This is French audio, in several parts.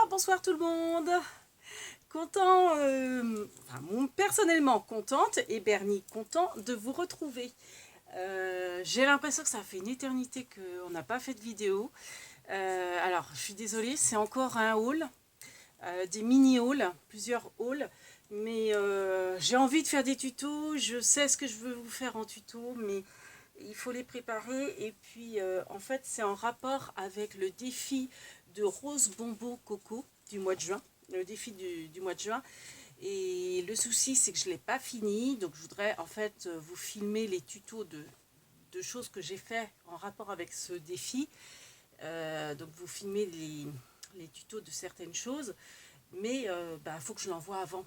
Bonsoir tout le monde. Content, personnellement contente et Bernie content de vous retrouver. J'ai l'impression que ça fait une éternité qu'on n'a pas fait de vidéo. Alors, je suis désolée, c'est encore un haul, des mini-hauls, plusieurs hauls. Mais j'ai envie de faire des tutos, je sais ce que je veux vous faire en tuto, mais il faut les préparer. Et puis, en fait, c'est en rapport avec le défi de Rose Bombo Coco du mois de juin, le défi du mois de juin. Et le souci, c'est que je ne l'ai pas fini, donc je voudrais en fait vous filmer les tutos de choses que j'ai fait en rapport avec ce défi. Donc vous filmez les tutos de certaines choses, mais faut que je l'envoie avant.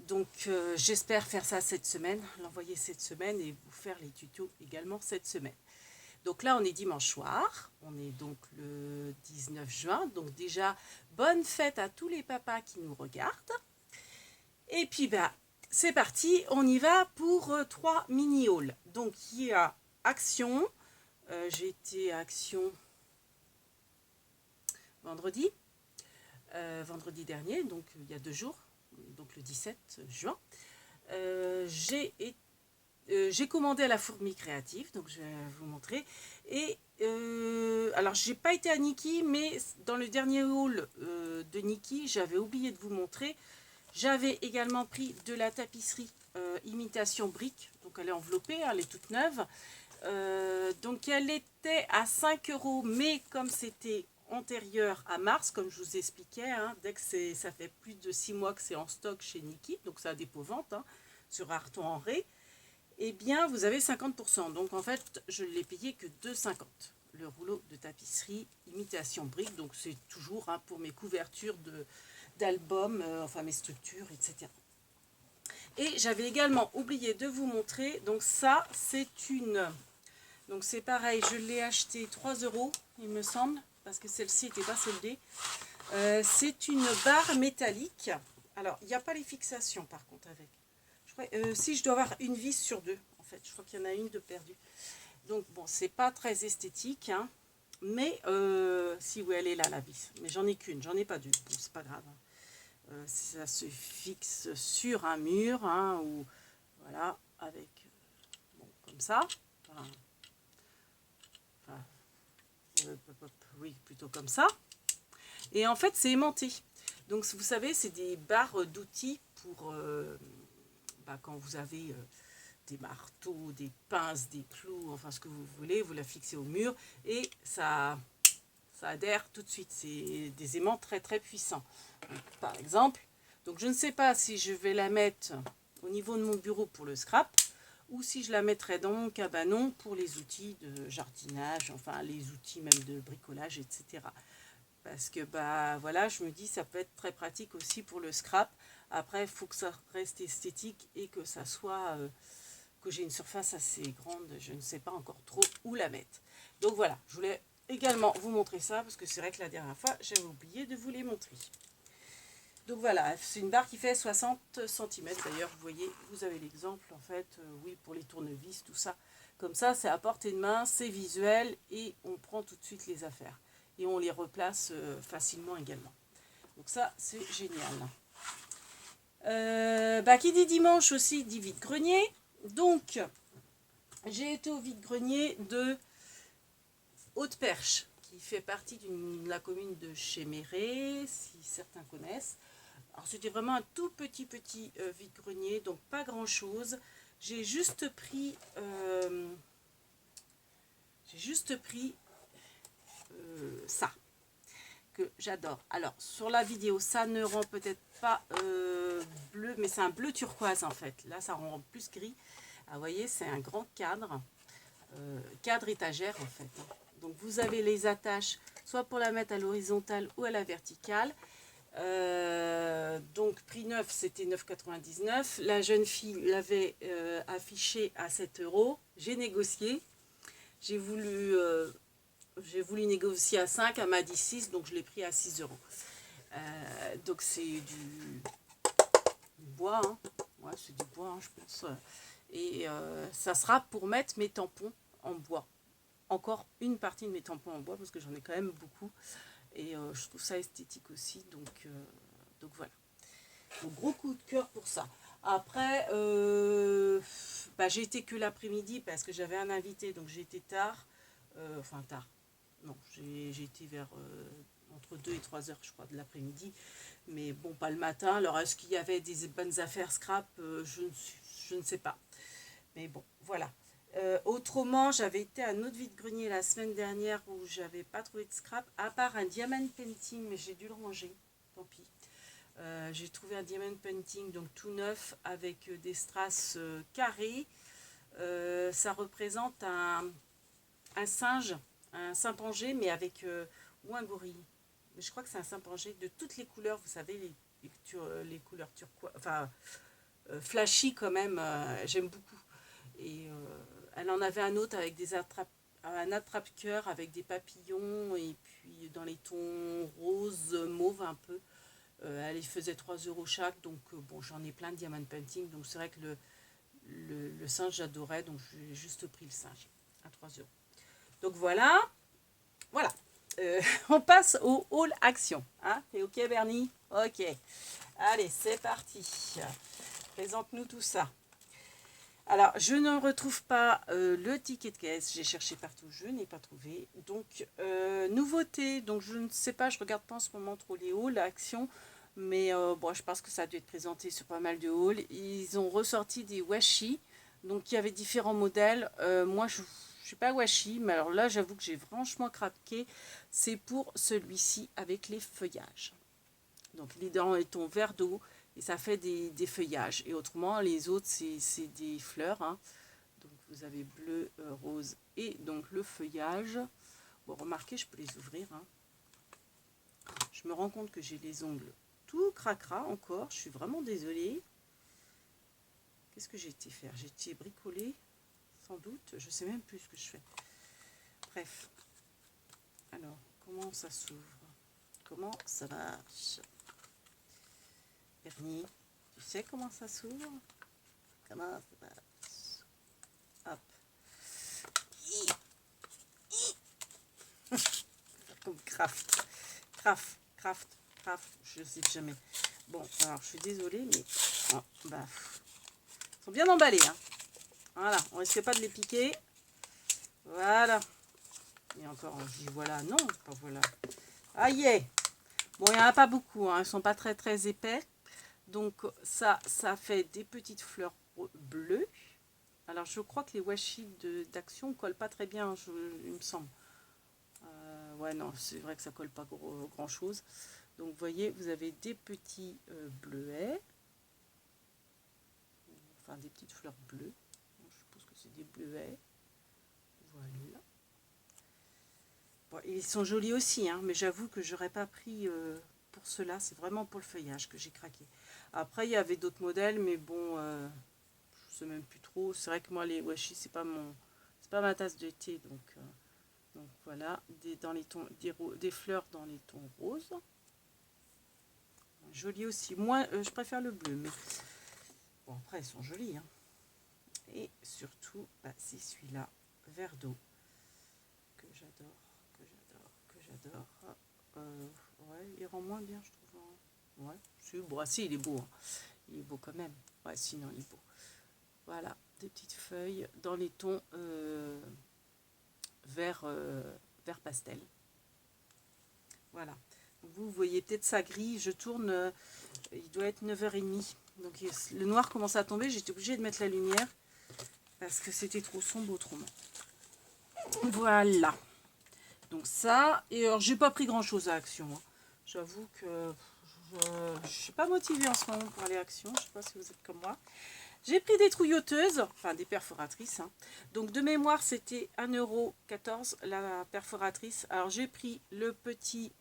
Donc j'espère faire ça cette semaine, l'envoyer cette semaine et vous faire les tutos également cette semaine. Donc là, on est dimanche soir, on est donc le 19 juin. Donc déjà, bonne fête à tous les papas qui nous regardent. Et puis, c'est parti, on y va pour 3 mini-hauls. Donc, il y a Action. J'ai été à Action vendredi dernier, donc il y a 2 jours, donc le 17 juin. J'ai commandé à la Fourmi Créative, donc je vais vous montrer. Et alors, j'ai pas été à Nikki, mais dans le dernier haul de Nikki, j'avais oublié de vous montrer. J'avais également pris de la tapisserie imitation brique, donc elle est enveloppée, elle est toute neuve. Donc elle était à 5 €, mais comme c'était antérieur à mars, comme je vous expliquais, dès que ça fait plus de 6 mois que c'est en stock chez Nikki, donc ça a dépôt vente sur Arton en Ré, eh bien vous avez 50%. Donc en fait, je ne l'ai payé que 2,50 € le rouleau de tapisserie imitation brique. Donc c'est toujours pour mes couvertures d'albums, mes structures, etc. Et j'avais également oublié de vous montrer, donc ça c'est donc c'est pareil, je l'ai acheté 3 € il me semble, parce que celle-ci n'était pas soldée. C'est une barre métallique. Alors il n'y a pas les fixations par contre avec. Si je dois avoir une vis sur 2 en fait, je crois qu'il y en a une de perdue. Donc bon, c'est pas très esthétique, mais si, oui, elle est là la vis, mais j'en ai qu'une, j'en ai pas deux, bon, c'est pas grave. Ça se fixe sur un mur, ou voilà, avec comme ça. Oui, plutôt comme ça. Et en fait, c'est aimanté. Donc, vous savez, c'est des barres d'outils pour quand vous avez des marteaux, des pinces, des clous, enfin ce que vous voulez, vous la fixez au mur et ça adhère tout de suite. C'est des aimants très très puissants. Donc, par exemple, donc je ne sais pas si je vais la mettre au niveau de mon bureau pour le scrap ou si je la mettrai dans mon cabanon pour les outils de jardinage, enfin les outils même de bricolage, etc. Parce que voilà, je me dis ça peut être très pratique aussi pour le scrap. Après, il faut que ça reste esthétique et que ça soit que j'ai une surface assez grande. Je ne sais pas encore trop où la mettre. Donc voilà, je voulais également vous montrer ça parce que c'est vrai que la dernière fois j'avais oublié de vous les montrer. Donc voilà, c'est une barre qui fait 60 cm. D'ailleurs, vous voyez, vous avez l'exemple en fait, oui, pour les tournevis, tout ça. Comme ça, c'est à portée de main, c'est visuel et on prend tout de suite les affaires. Et on les replace facilement également. Donc ça, c'est génial. Qui dit dimanche aussi dit vide-grenier. Donc, j'ai été au vide-grenier de Haute-Perche, qui fait partie de la commune de Chéméré, si certains connaissent. Alors, c'était vraiment un tout petit vide-grenier, donc pas grand-chose. J'ai juste pris ça, que j'adore. Alors, sur la vidéo, ça ne rend peut-être pas bleu, mais c'est un bleu turquoise en fait. Là, ça rend plus gris. Vous voyez, c'est un grand cadre. Cadre étagère en fait. Donc, vous avez les attaches, soit pour la mettre à l'horizontale ou à la verticale. Donc, prix neuf, c'était 9,99 €. La jeune fille l'avait affiché à 7 €. J'ai négocié. J'ai voulu négocier à 5, elle m'a dit 6, donc je l'ai pris à 6 €. Donc c'est du bois, ouais, c'est du bois, je pense. Et ça sera pour mettre mes tampons en bois. Encore une partie de mes tampons en bois, parce que j'en ai quand même beaucoup. Et je trouve ça esthétique aussi, donc voilà. Donc gros coup de cœur pour ça. Après, bah, j'ai été que l'après-midi parce que j'avais un invité, donc j'ai été tard. Enfin tard. Non, j'ai été vers entre 2 et 3 heures, je crois, de l'après-midi. Mais bon, pas le matin. Alors, est-ce qu'il y avait des bonnes affaires scrap? Je ne sais pas. Mais bon, voilà. Autrement, j'avais été à un autre vide-grenier la semaine dernière où j'avais pas trouvé de scrap, à part un diamond painting, mais j'ai dû le ranger. Tant pis. J'ai trouvé un diamond painting, donc tout neuf, avec des strass carrés. Ça représente un singe, un chimpanzé, mais avec ou un gorille. Mais je crois que c'est un chimpanzé de toutes les couleurs, vous savez, les couleurs turquoise, enfin flashy quand même, j'aime beaucoup. Et elle en avait un autre avec un attrape-cœur avec des papillons et puis dans les tons rose, mauve un peu. Elle y faisait 3 euros chaque, donc bon, j'en ai plein de diamond painting, donc c'est vrai que le singe j'adorais, donc j'ai juste pris le singe à 3 euros. Donc voilà, voilà. On passe au hall action. Hein. T'es ok Bernie? Ok. Allez, c'est parti. Présente-nous tout ça. Alors, je ne retrouve pas le ticket de caisse. J'ai cherché partout, je n'ai pas trouvé. Donc, nouveauté. Donc, je ne sais pas, je regarde pas en ce moment trop les halls, action. Mais bon, je pense que ça a dû être présenté sur pas mal de halls. Ils ont ressorti des washi. Donc, il y avait différents modèles. Moi, je ne suis pas washi, mais alors là, j'avoue que j'ai franchement craqué. C'est pour celui-ci avec les feuillages. Donc, il est dans les tons vert d'eau. Et ça fait des feuillages. Et autrement, les autres, c'est des fleurs. Hein. Donc, vous avez bleu, rose et donc le feuillage. Bon, remarquez, je peux les ouvrir. Hein. Je me rends compte que j'ai les ongles tout cracra encore. Je suis vraiment désolée. Qu'est-ce que j'ai été faire? J'ai été bricoler, sans doute. Je ne sais même plus ce que je fais. Bref. Alors, comment ça s'ouvre? Comment ça marche? Bernie, tu sais comment ça s'ouvre? Comment ça marche? Hop. Comme craft. Craft. Je sais jamais. Bon, alors je suis désolée, mais oh, bah, ils sont bien emballés. Hein. Voilà, on risque pas de les piquer. Voilà. Et encore, on dit voilà. Non, pas voilà. Ah yeah. Bon, il n'y en a pas beaucoup. Hein. Ils sont pas très très épais. Donc ça fait des petites fleurs bleues. Alors je crois que les washi d'action ne collent pas très bien, il me semble. Ouais, non, c'est vrai que ça colle pas grand chose. Donc vous voyez, vous avez des petits bleuets. Enfin, des petites fleurs bleues. Donc, je suppose que c'est des bleuets. Voilà. Bon, ils sont jolis aussi, hein, mais j'avoue que j'aurais pas pris pour cela. C'est vraiment pour le feuillage que j'ai craqué. Après, il y avait d'autres modèles, mais bon, je sais même plus trop. C'est vrai que moi, les washi, c'est pas ma tasse de thé, donc voilà, dans les tons, des fleurs dans les tons roses. Joli aussi. Moi, je préfère le bleu, mais bon, après, ils sont jolis. Hein. Et surtout, bah, c'est celui-là, vert d'eau, que j'adore. Ouais, il rend moins bien, je trouve. Hein. Ouais, si, il est beau. Hein. Il est beau quand même. Ouais, sinon, il est beau. Voilà, des petites feuilles dans les tons vert pastel. Voilà. Vous voyez peut-être ça grille, je tourne, il doit être 9h30. Donc le noir commence à tomber, j'étais obligée de mettre la lumière parce que c'était trop sombre autrement. Voilà. Donc ça, et alors j'ai pas pris grand chose à Action. Hein. J'avoue que je suis pas motivée en ce moment pour aller à Action, je sais pas si vous êtes comme moi. J'ai pris des trouilloteuses, enfin des perforatrices. Hein. Donc de mémoire, c'était 1,14 € la perforatrice. Alors j'ai pris le petit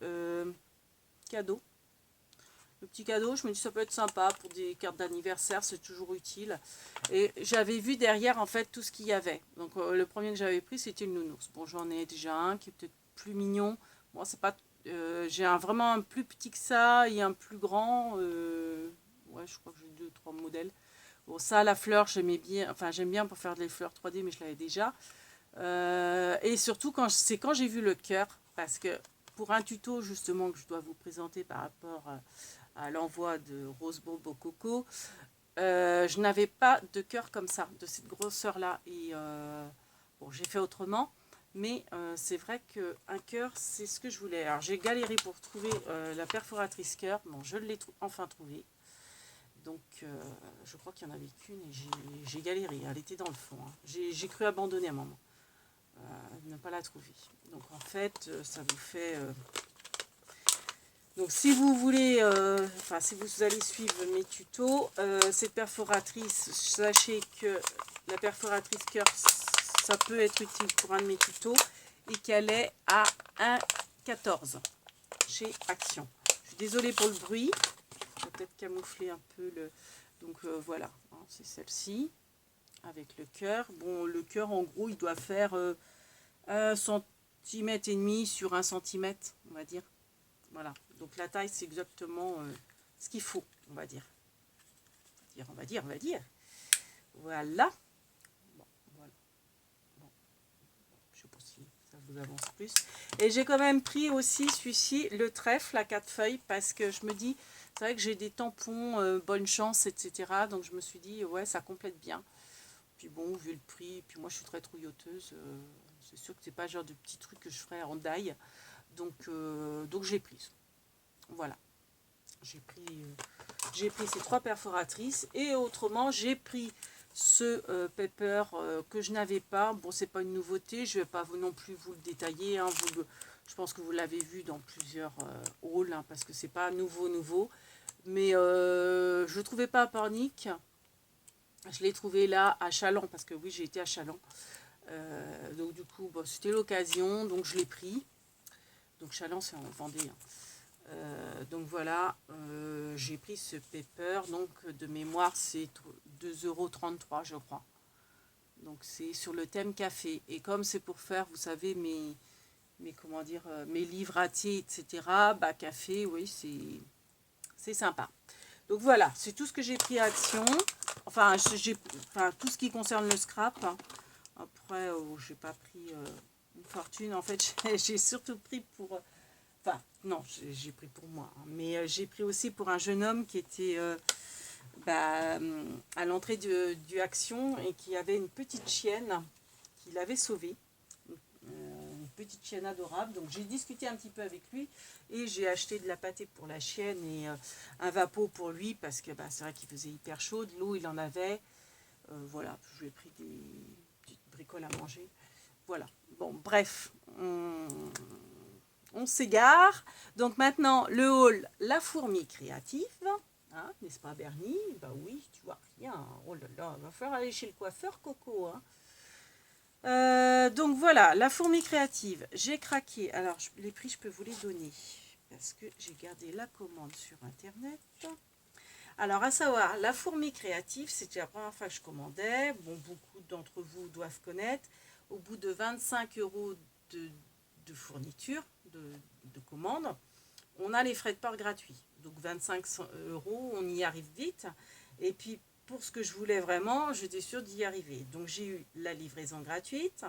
cadeau. Le petit cadeau, je me dis ça peut être sympa pour des cartes d'anniversaire, c'est toujours utile. Et j'avais vu derrière en fait tout ce qu'il y avait. Donc le premier que j'avais pris, c'était le nounours. Bon, j'en ai déjà un qui est peut-être plus mignon. Moi, c'est pas... j'ai vraiment un plus petit que ça et un plus grand. Ouais, je crois que j'ai 2-3 modèles. Bon, ça, la fleur, j'aimais bien. Enfin, j'aime bien pour faire des fleurs 3D, mais je l'avais déjà. Et surtout, quand j'ai vu le cœur, parce que pour un tuto justement que je dois vous présenter par rapport à l'envoi de Rose Bob au coco, je n'avais pas de cœur comme ça, de cette grosseur là, et bon, j'ai fait autrement, mais c'est vrai qu'un cœur c'est ce que je voulais. Alors j'ai galéré pour trouver la perforatrice cœur, bon je l'ai enfin trouvée, donc je crois qu'il n'y en avait qu'une et j'ai galéré, elle était dans le fond, hein. J'ai cru abandonner à un moment, ne pas la trouver. Donc en fait ça vous fait... donc si vous voulez, enfin si vous allez suivre mes tutos, cette perforatrice, sachez que la perforatrice cœur, ça peut être utile pour un de mes tutos, et qu'elle est à 1,14 chez Action. Je suis désolée pour le bruit, je vais peut-être camoufler un peu le... Donc voilà, hein, c'est celle-ci, avec le cœur. Bon, le cœur en gros il doit faire 1,5 cm sur 1 cm, on va dire. Voilà, donc la taille c'est exactement ce qu'il faut, on va dire. On va dire. Voilà. Bon, voilà. Bon. Je sais pas si ça vous avance plus. Et j'ai quand même pris aussi celui-ci, le trèfle à 4 feuilles, parce que je me dis, c'est vrai que j'ai des tampons, bonne chance, etc. Donc je me suis dit, ouais, ça complète bien. Puis bon, vu le prix, puis moi je suis très trouilloteuse, c'est sûr que c'est pas le genre de petit truc que je ferais en die. Donc j'ai pris. Voilà, j'ai pris ces 3 perforatrices, et autrement j'ai pris ce pepper que je n'avais pas. Bon, c'est pas une nouveauté, je vais pas non plus vous le détailler, hein. Je pense que vous l'avez vu dans plusieurs hauls, hein, parce que c'est pas nouveau, mais je le trouvais pas à Pornic. Je l'ai trouvé là à Chaland, parce que oui, j'ai été à Chaland, donc du coup bon, c'était l'occasion, donc je l'ai pris. Donc Chaland c'est en Vendée, hein. Donc voilà, j'ai pris ce pepper, donc de mémoire c'est 2,33 € je crois. Donc c'est sur le thème café, et comme c'est pour faire, vous savez, mes comment dire, mes livres à thé, etc., bah café, oui, c'est sympa. Donc voilà, c'est tout ce que j'ai pris à Action, enfin tout ce qui concerne le scrap, hein. Après j'ai pas pris une fortune, en fait. J'ai surtout pris pour... Enfin, non, j'ai pris pour moi, hein, mais j'ai pris aussi pour un jeune homme qui était à l'entrée du Action, et qui avait une petite chienne qu'il avait sauvée. Une petite chienne adorable. Donc j'ai discuté un petit peu avec lui, et j'ai acheté de la pâtée pour la chienne et un vapeau pour lui, parce que c'est vrai qu'il faisait hyper chaud. De l'eau, il en avait. Voilà, je lui ai pris des petites bricoles à manger. Voilà. Bon, bref. On s'égare. Donc maintenant, le haul, la fourmi créative. Hein, n'est-ce pas, Bernie? Bah oui, tu vois rien. Oh là là, va falloir aller chez le coiffeur, Coco. Hein. Donc voilà, la fourmi créative. J'ai craqué. Alors, les prix, je peux vous les donner, parce que j'ai gardé la commande sur Internet. Alors, à savoir, la fourmi créative, c'était la première fois que je commandais. Bon, beaucoup d'entre vous doivent connaître. Au bout de 25 € de fourniture, de commande, on a les frais de port gratuits. Donc 25 €, on y arrive vite. Et puis pour ce que je voulais vraiment, j'étais sûre d'y arriver. Donc j'ai eu la livraison gratuite.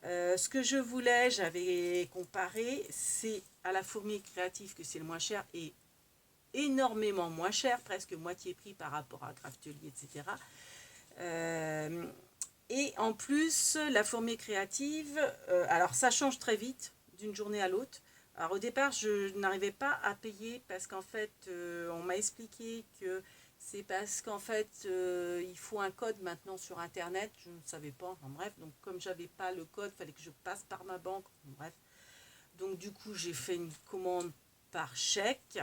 Ce que je voulais, j'avais comparé, c'est à la fourmi créative que c'est le moins cher, et énormément moins cher, presque moitié prix par rapport à Craftelier, etc. Et en plus, la fourmi créative, alors ça change très vite d'une journée à l'autre. Alors au départ, je n'arrivais pas à payer, parce qu'en fait, on m'a expliqué que c'est parce qu'en fait, il faut un code maintenant sur Internet. Je ne savais pas, enfin bref. Donc comme j'avais pas le code, il fallait que je passe par ma banque. Bref. Donc du coup, j'ai fait une commande par chèque,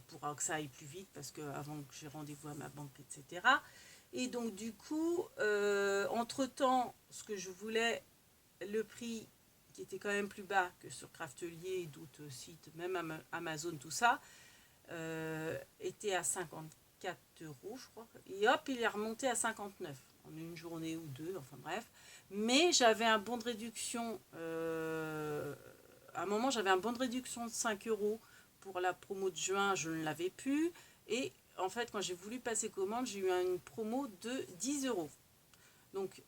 pour que ça aille plus vite, parce que avant que j'ai rendez-vous à ma banque, etc. Et donc du coup, entre-temps, ce que je voulais, le prix qui était quand même plus bas que sur Craftelier et d'autres sites, même Amazon, tout ça, était à 54 €, je crois. Et hop, il est remonté à 59 en une journée ou deux, enfin bref. Mais j'avais un bon de réduction, à un moment j'avais un bon de réduction de 5 € pour la promo de juin, je ne l'avais plus. Et en fait, quand j'ai voulu passer commande, j'ai eu une promo de 10 €. Donc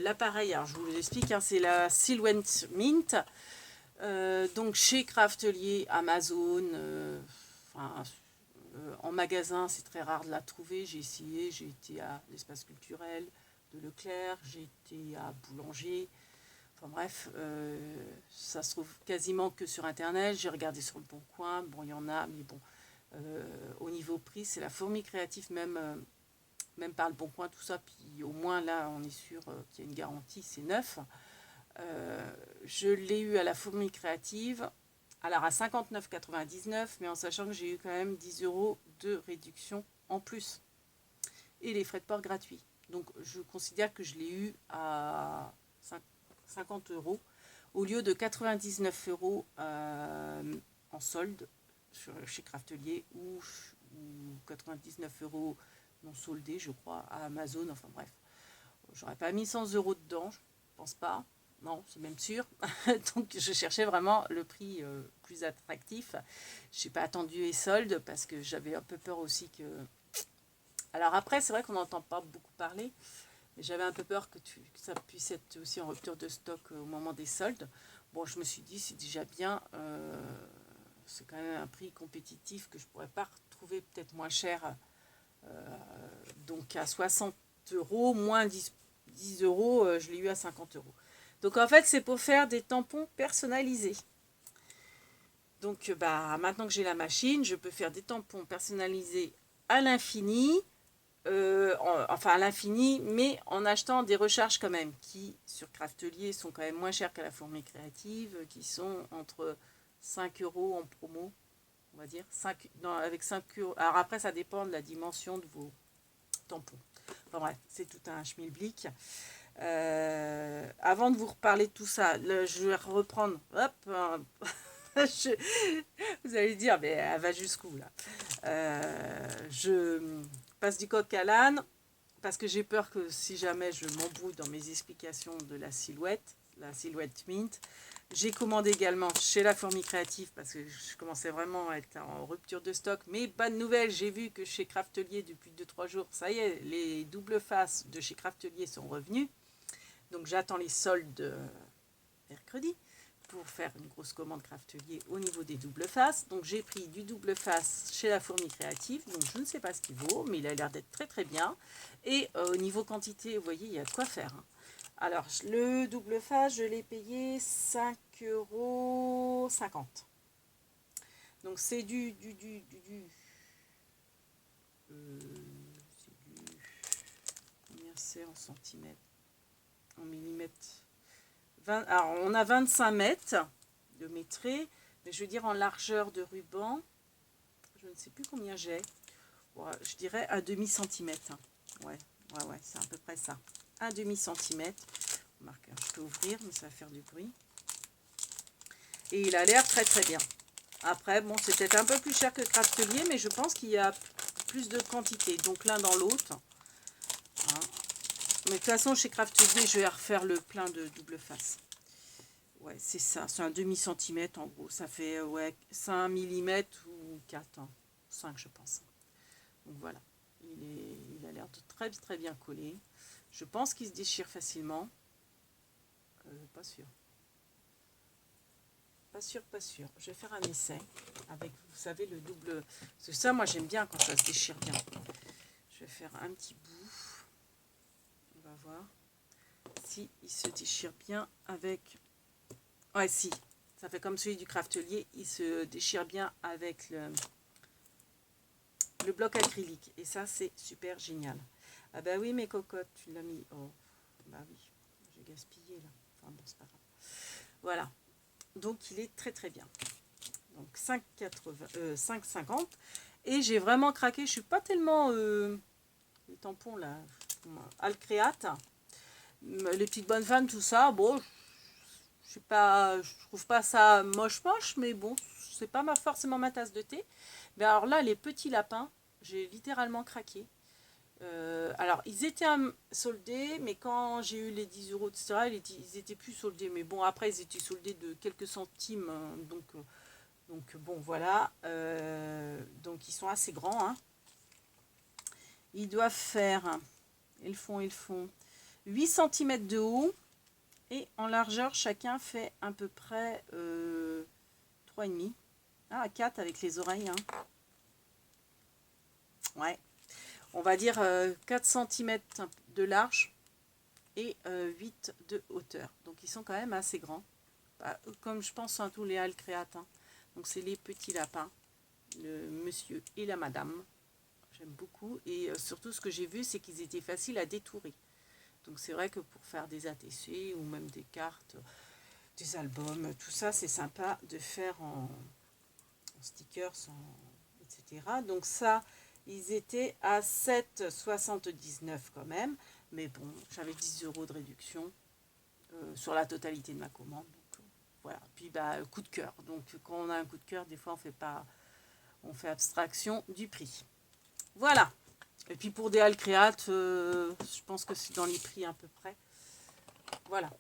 l'appareil, alors je vous l'explique, hein, c'est la Silhouette Mint. Donc chez Craftelier, Amazon, enfin, en magasin, c'est très rare de la trouver. J'ai essayé, j'ai été à l'espace culturel de Leclerc, j'ai été à Boulanger. Enfin bref, ça se trouve quasiment que sur Internet. J'ai regardé sur le Bon Coin. Bon, il y en a, mais bon, au niveau prix, c'est la fourmi créative, même par le Bon Coin, tout ça. Puis au moins là, on est sûr qu'il y a une garantie, c'est neuf. Je l'ai eu à la fourmi créative, alors à 59,99, mais en sachant que j'ai eu quand même 10 € de réduction en plus. Et les frais de port gratuits. Donc je considère que je l'ai eu à 50 € au lieu de 99 € en solde chez Craftelier ou 99 € non soldés, je crois, à Amazon. Enfin bref, j'aurais pas mis 100 € dedans, je pense pas. Non, c'est même sûr. Donc je cherchais vraiment le prix plus attractif. Je n'ai pas attendu les soldes parce que j'avais un peu peur aussi que... Alors après, c'est vrai qu'on n'entend pas beaucoup parler. Mais j'avais un peu peur que ça puisse être aussi en rupture de stock au moment des soldes. Bon, je me suis dit, c'est déjà bien. C'est quand même un prix compétitif que je ne pourrais pas retrouver peut-être moins cher. Donc à 60 € moins 10 €, je l'ai eu à 50 €. Donc en fait, c'est pour faire des tampons personnalisés. Donc maintenant que j'ai la machine, je peux faire des tampons personnalisés à l'infini. Enfin à l'infini, mais en achetant des recharges quand même, qui sur Craftelier sont quand même moins chères qu'à la fourmi créative, qui sont entre 5 € en promo, on va dire, 5, non, avec 5 €. Alors après, ça dépend de la dimension de vos tampons. Enfin bref, c'est tout un schmilblick. Avant de vous reparler de tout ça, je vais reprendre, hop, vous allez dire, mais elle va jusqu'où là? Je passe du coq à l'âne parce que j'ai peur que si jamais je m'embrouille dans mes explications de la silhouette mint. J'ai commandé également chez la fourmi créative parce que je commençais vraiment à être en rupture de stock. Mais bonne nouvelle, j'ai vu que chez Craftelier depuis 2-3 jours, ça y est, les doubles faces de chez Craftelier sont revenus. Donc j'attends les soldes mercredi pour faire une grosse commande Craftelier au niveau des doubles faces. Donc j'ai pris du double face chez la fourmi créative. Donc je ne sais pas ce qu'il vaut, mais il a l'air d'être très très bien. Et au niveau quantité, vous voyez, il y a de quoi faire. Alors le double face, je l'ai payé 5,50 €. Donc c'est combien c'est en centimètres, en millimètres. Alors on a 25 mètres de métré, mais je veux dire en largeur de ruban, je ne sais plus combien j'ai. Ouais, je dirais un demi-centimètre. Ouais, c'est à peu près ça. Un demi-centimètre. Remarque, je peux ouvrir, mais ça va faire du bruit. Et il a l'air très très bien. Après, bon, c'est peut-être un peu plus cher que Craftelier, mais je pense qu'il y a plus de quantité. Donc l'un dans l'autre. Hein. Mais de toute façon, chez Craftelier, je vais refaire le plein de double face. Ouais, c'est ça. C'est un demi-centimètre en gros. Ça fait 5 mm ou 4. 5, je pense. Donc voilà. Il a l'air de très très bien collé. Je pense qu'il se déchire facilement. Pas sûr. Pas sûr. Je vais faire un essai avec, vous savez, le double. Parce que ça, moi, j'aime bien quand ça se déchire bien. Je vais faire un petit bout. On va voir si il se déchire bien avec. Ouais, si. Ça fait comme celui du Craftelier. Il se déchire bien avec le bloc acrylique. Et ça, c'est super génial. Ah bah oui, mes cocottes, tu l'as mis. Oh, bah oui. J'ai gaspillé là. Enfin bon, c'est pas grave. Voilà. Donc il est très très bien. Donc 5,50. Et j'ai vraiment craqué. Je suis pas tellement les tampons là, Alcréate, les petites bonnes femmes, tout ça. Bon, je trouve pas ça moche, mais bon, c'est pas forcément ma tasse de thé. Mais alors là, les petits lapins, j'ai littéralement craqué. Alors, ils étaient soldés, mais quand j'ai eu les 10 €, etc., ils étaient plus soldés. Mais bon, après, ils étaient soldés de quelques centimes. Donc bon, voilà. Donc, ils sont assez grands. Hein. Ils doivent faire, ils font 8 cm de haut Et en largeur, chacun fait à peu près 3,5. Ah, 4 avec les oreilles. Hein. Ouais. On va dire 4 cm de large et 8 de hauteur. Donc ils sont quand même assez grands. Bah, comme je pense à tous les halcréates. Hein. Donc c'est les petits lapins, le monsieur et la madame. J'aime beaucoup. Et surtout ce que j'ai vu, c'est qu'ils étaient faciles à détourer. Donc c'est vrai que pour faire des ATC ou même des cartes, des albums, tout ça, c'est sympa de faire en stickers, etc. Donc ça, ils étaient à 7,79 quand même. Mais bon, j'avais 10 € de réduction sur la totalité de ma commande. Donc, voilà. Puis bah, coup de cœur. Donc quand on a un coup de cœur, des fois on fait abstraction du prix. Voilà. Et puis pour des halcréates, je pense que c'est dans les prix à peu près. Voilà.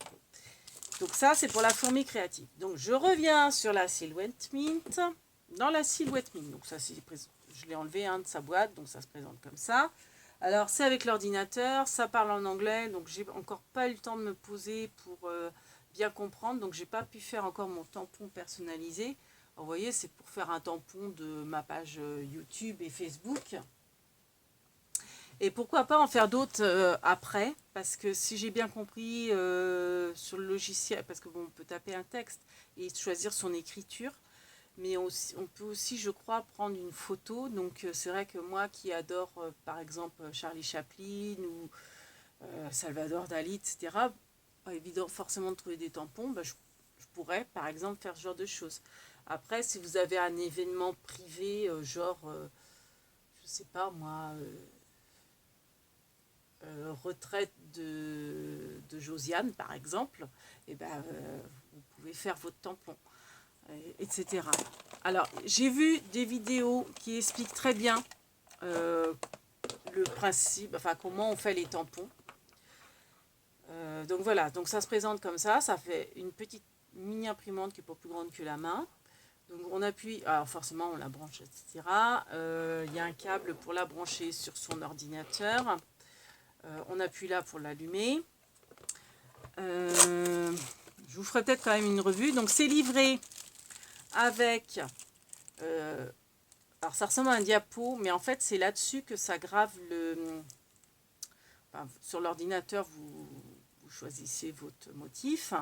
Donc ça, c'est pour la fourmi créative. Donc je reviens sur la Silhouette Mint. Dans la Silhouette Mint, donc ça, je l'ai enlevé de sa boîte, donc ça se présente comme ça. Alors c'est avec l'ordinateur, ça parle en anglais, donc j'ai encore pas eu le temps de me poser pour bien comprendre. Donc j'ai pas pu faire encore mon tampon personnalisé. Alors, vous voyez, c'est pour faire un tampon de ma page YouTube et Facebook. Et pourquoi pas en faire d'autres après, parce que si j'ai bien compris sur le logiciel, parce que bon, on peut taper un texte et choisir son écriture, mais on peut aussi, je crois, prendre une photo. Donc c'est vrai que moi qui adore par exemple Charlie Chaplin ou Salvador Dali, etc., pas évident forcément de trouver des tampons, bah, je pourrais par exemple faire ce genre de choses. Après, si vous avez un événement privé, genre, je sais pas moi, retraite de Josiane par exemple, et ben, vous pouvez faire votre tampon, etc. Alors j'ai vu des vidéos qui expliquent très bien le principe, enfin comment on fait les tampons. Donc voilà, donc ça se présente comme ça fait une petite mini imprimante qui est pas plus grande que la main. Donc on appuie, alors forcément on la branche, etc. Il y a un câble pour la brancher sur son ordinateur. On appuie là pour l'allumer. Je vous ferai peut-être quand même une revue. Donc c'est livré avec... alors ça ressemble à un diapo, mais en fait c'est là-dessus que ça grave le... Enfin, sur l'ordinateur, vous choisissez votre motif.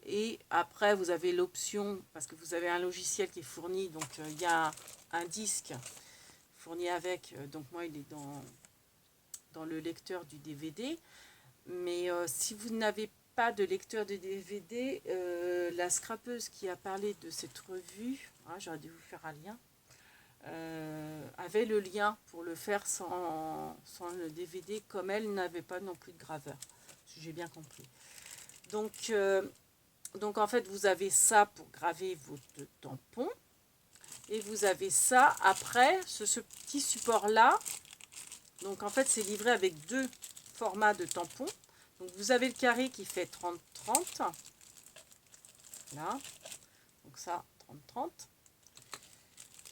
Et après, vous avez l'option, parce que vous avez un logiciel qui est fourni, donc il y a un disque fourni avec. Donc moi, il est dans le lecteur du DVD. Mais si vous n'avez pas de lecteur de DVD, la scrapeuse qui a parlé de cette revue, j'aurais dû vous faire un lien, avait le lien pour le faire sans le DVD, comme elle n'avait pas non plus de graveur, si j'ai bien compris. Donc en fait, vous avez ça pour graver votre tampon, et vous avez ça après, ce petit support-là. Donc en fait, c'est livré avec deux formats de tampons. Donc vous avez le carré qui fait 30-30. Là. Donc ça, 30-30.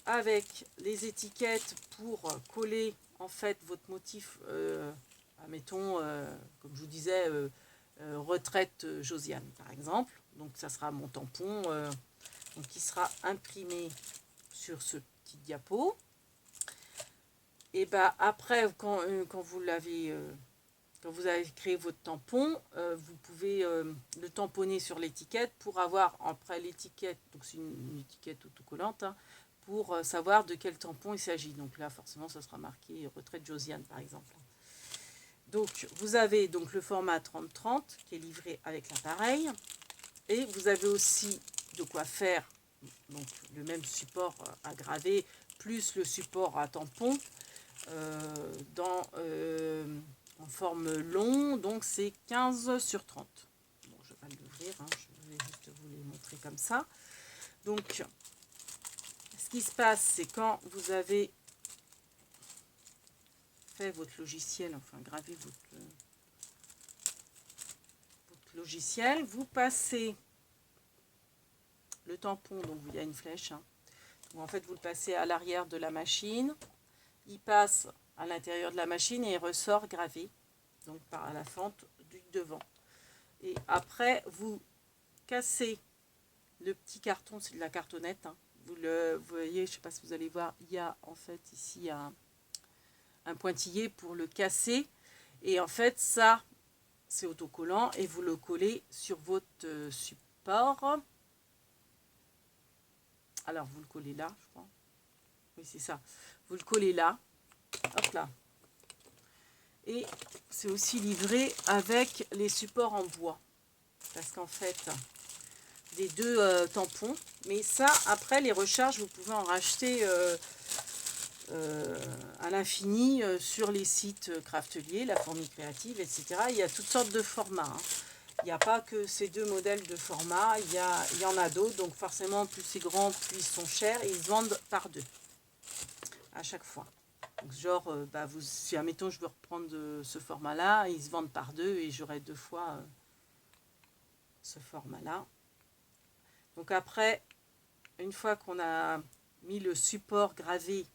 Avec les étiquettes pour coller en fait votre motif, admettons, comme je vous disais, retraite Josiane par exemple. Donc ça sera mon tampon donc qui sera imprimé sur ce petit diapo. Et bah après, quand vous avez créé votre tampon, vous pouvez le tamponner sur l'étiquette pour avoir après l'étiquette, donc c'est une étiquette autocollante, hein, pour savoir de quel tampon il s'agit. Donc là, forcément, ça sera marqué retraite Josiane, par exemple. Donc, vous avez donc le format 30-30 qui est livré avec l'appareil. Et vous avez aussi de quoi faire donc, le même support à graver, plus le support à tampon en forme long. Donc, c'est 15/30. Bon, je ne vais pas l'ouvrir, hein, je vais juste vous les montrer comme ça. Donc, ce qui se passe, c'est quand vous avez fait votre logiciel, enfin gravé votre logiciel, vous passez le tampon, donc il y a une flèche, hein, en fait vous le passez à l'arrière de la machine, il passe à l'intérieur de la machine et il ressort gravé, donc par la fente du devant. Et après, vous cassez le petit carton, c'est de la cartonnette. Hein. Vous voyez, je ne sais pas si vous allez voir, il y a en fait ici un pointillé pour le casser. Et en fait, ça, c'est autocollant et vous le collez sur votre support. Alors, vous le collez là, je crois. Oui, c'est ça. Vous le collez là. Hop là. Et c'est aussi livré avec les supports en bois. Parce qu'en fait, les deux tampons. Mais ça, après, les recharges, vous pouvez en racheter à l'infini sur les sites Craftelier, la fourmi créative, etc. Il y a toutes sortes de formats. Hein. Il n'y a pas que ces deux modèles de format. Il y en a d'autres. Donc forcément, plus c'est grand, plus ils sont chers. Et ils se vendent par deux à chaque fois. Donc, genre, si admettons je veux reprendre ce format-là, ils se vendent par deux et j'aurai deux fois ce format-là. Donc après, une fois qu'on a mis le support gravé,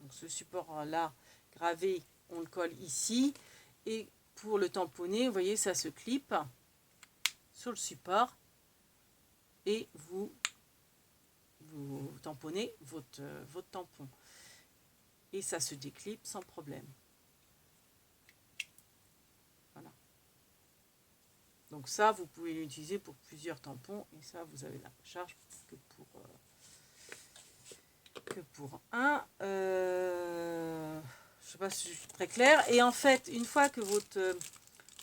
donc ce support-là gravé, on le colle ici. Et pour le tamponner, vous voyez, ça se clip sur le support et vous tamponnez votre tampon. Et ça se déclipe sans problème. Voilà. Donc ça, vous pouvez l'utiliser pour plusieurs tampons. Et ça, vous avez la recharge que pour un. Je ne sais pas si je suis très claire. Et en fait, une fois que votre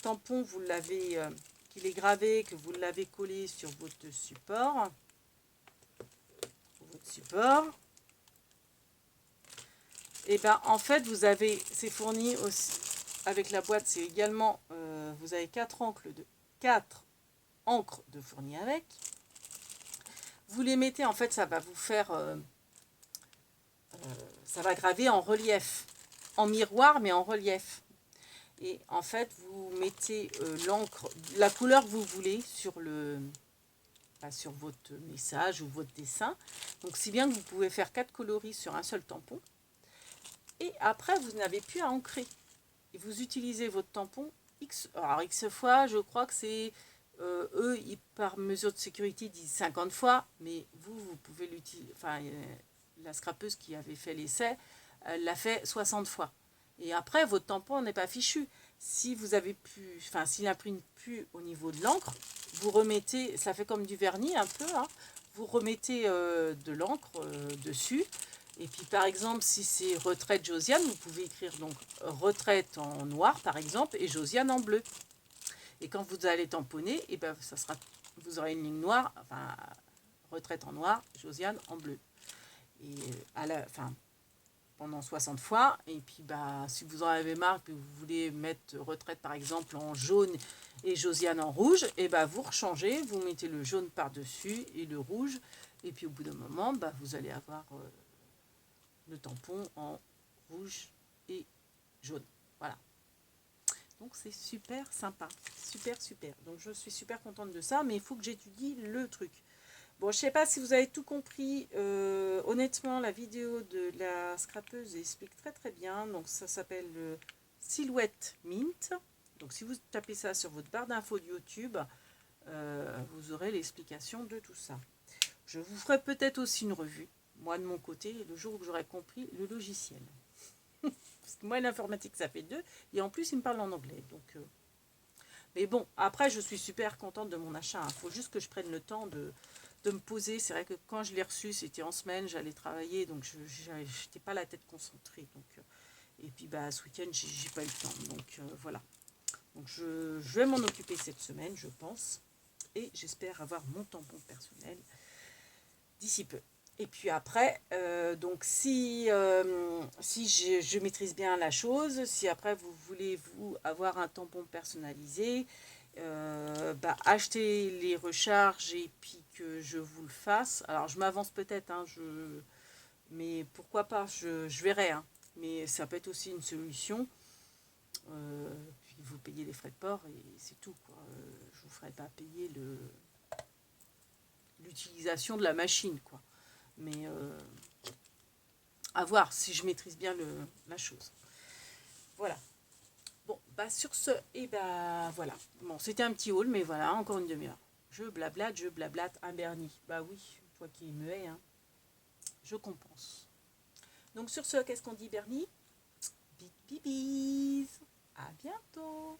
tampon, vous l'avez, qu'il est gravé, que vous l'avez collé sur votre support, et ben en fait, vous avez, c'est fourni aussi avec la boîte, c'est également, vous avez 4 encres de fourni avec. Vous les mettez, en fait, ça va vous faire, ça va graver en relief, en miroir, mais en relief. Et en fait, vous mettez l'encre, la couleur que vous voulez sur sur votre message ou votre dessin. Donc, si bien que vous pouvez faire 4 coloris sur un seul tampon. Et après, vous n'avez plus à ancrer. Et vous utilisez votre tampon X. Alors, X fois, je crois que c'est... eux, par mesure de sécurité, ils disent 50 fois. Mais vous pouvez l'utiliser... Enfin, la scrapeuse qui avait fait l'essai, elle l'a fait 60 fois. Et après, votre tampon n'est pas fichu. Si vous avez plus... Enfin, s'il n'imprime plus au niveau de l'encre, vous remettez... Ça fait comme du vernis un peu, hein. Vous remettez de l'encre dessus. Et puis par exemple, si c'est retraite Josiane, vous pouvez écrire donc retraite en noir par exemple et Josiane en bleu. Et quand vous allez tamponner, et ben ça sera, vous aurez une ligne noire, enfin retraite en noir, Josiane en bleu. Et pendant 60 fois. Et puis si vous en avez marre que vous voulez mettre retraite par exemple en jaune et Josiane en rouge, et ben vous rechangez, vous mettez le jaune par-dessus et le rouge. Et puis au bout d'un moment, vous allez avoir le tampon en rouge et jaune. Voilà. Donc c'est super sympa. Super, super. Donc je suis super contente de ça, mais il faut que j'étudie le truc. Bon, je sais pas si vous avez tout compris. Honnêtement, la vidéo de la scrapeuse explique très très bien. Donc ça s'appelle Silhouette Mint. Donc si vous tapez ça sur votre barre d'infos de YouTube, vous aurez l'explication de tout ça. Je vous ferai peut-être aussi une revue. Moi, de mon côté, le jour où j'aurai compris le logiciel. Parce que moi, l'informatique, ça fait 2. Et en plus, il me parle en anglais. Donc, mais bon, après, je suis super contente de mon achat. Il faut juste que je prenne le temps de me poser. C'est vrai que quand je l'ai reçu, c'était en semaine. J'allais travailler. Donc, je n'étais pas la tête concentrée. Donc, et puis, ce week-end, j'ai pas eu le temps. Donc, voilà. Donc, je vais m'en occuper cette semaine, je pense. Et j'espère avoir mon tampon personnel d'ici peu. Et puis après, donc si je maîtrise bien la chose, si après vous voulez avoir un tampon personnalisé, achetez les recharges et puis que je vous le fasse. Alors je m'avance peut-être, hein, mais pourquoi pas, je verrai. Hein. Mais ça peut être aussi une solution. Puis vous payez les frais de port et c'est tout, quoi. Je vous ferai pas payer l'utilisation de la machine, quoi. Mais à voir si je maîtrise bien la chose. Voilà. Bon, Bah sur ce, et bah voilà. Bon, c'était un petit haul, mais voilà, encore une demi-heure. Je blablate, un Bernie. Bah oui, toi qui me hais, hein, je compense. Donc sur ce, qu'est-ce qu'on dit, Bernie? Big bibis. À bientôt.